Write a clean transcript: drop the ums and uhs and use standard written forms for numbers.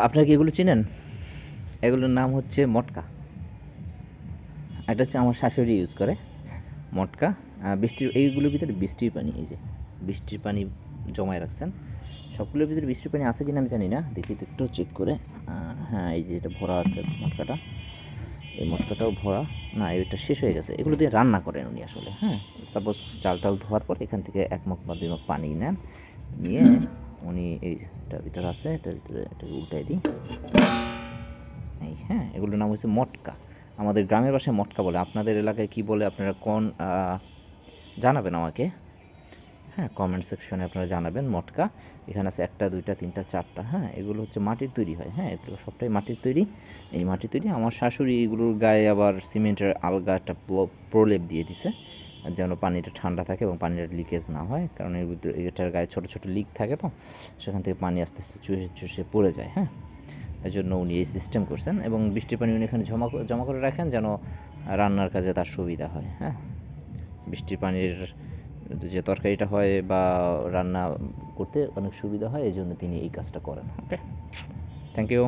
আপনারা কি এগুলো চিনেন? এগুলোর নাম হচ্ছে মটকা। এটা হচ্ছে আমার শাশুড়ি ইউজ করে মটকা। বৃষ্টির এইগুলোর ভিতরে বৃষ্টির পানি, এই যে বৃষ্টির পানি জমায় রাখছেন। সবগুলোর ভিতরে বৃষ্টির পানি আছে কিনা আমি জানি না, দেখি তো একটু চেক করে। হ্যাঁ, এই যে এটা ভরা আছে মটকাটা, এই মটকাটাও ভরা। না, এটা শেষ হয়ে গেছে। এগুলো দিয়ে রান্না করেন উনি আসলে। হ্যাঁ, সাপোজ চাল টাল ধোয়ার পর এখান থেকে ১ মগ বা ২ মগ পানি নেন, নিয়ে উনি এই এটার ভিতরে আছে, এটার ভিতরে এটাকে উল্টাই দিই। এই হ্যাঁ, এগুলোর নাম হচ্ছে মটকা। আমাদের গ্রামের ভাষায় মটকা বলে। আপনাদের এলাকায় কি বলে আপনারা কোন জানাবেন আমাকে। হ্যাঁ, কমেন্ট সেকশনে আপনারা জানাবেন। মটকা এখানে আছে ১টা ২টা ৩টা ৪টা। হ্যাঁ, এগুলো হচ্ছে মাটির তৈরি হয়। হ্যাঁ, এগুলো সবটাই মাটির তৈরি। এই মাটির তৈরি। আমার শাশুড়ি এগুলোর গায়ে আবার সিমেন্টের আলগা একটা প্রলেপ দিয়ে দিছে, যেন পানিটা ঠান্ডা থাকে এবং পানিটা লিকেজ না হয়। কারণ এর ভিতরে এটার গায়ে ছোট ছোট লিক থাকে, তো সেখান থেকে পানি আস্তে আস্তে চুষে চুষে পড়ে যায়। হ্যাঁ, এজন্য উনি এই সিস্টেম করছেন এবং বৃষ্টির পানি উনি এখানে জমা করে রাখেন, যেন রান্নার কাজে তার সুবিধা হয়। হ্যাঁ, বৃষ্টির পানির যে তরকারিটা হয় বা রান্না করতে অনেক সুবিধা হয়, এই জন্য তিনি এই কাজটা করেন। ওকে, থ্যাংক ইউ।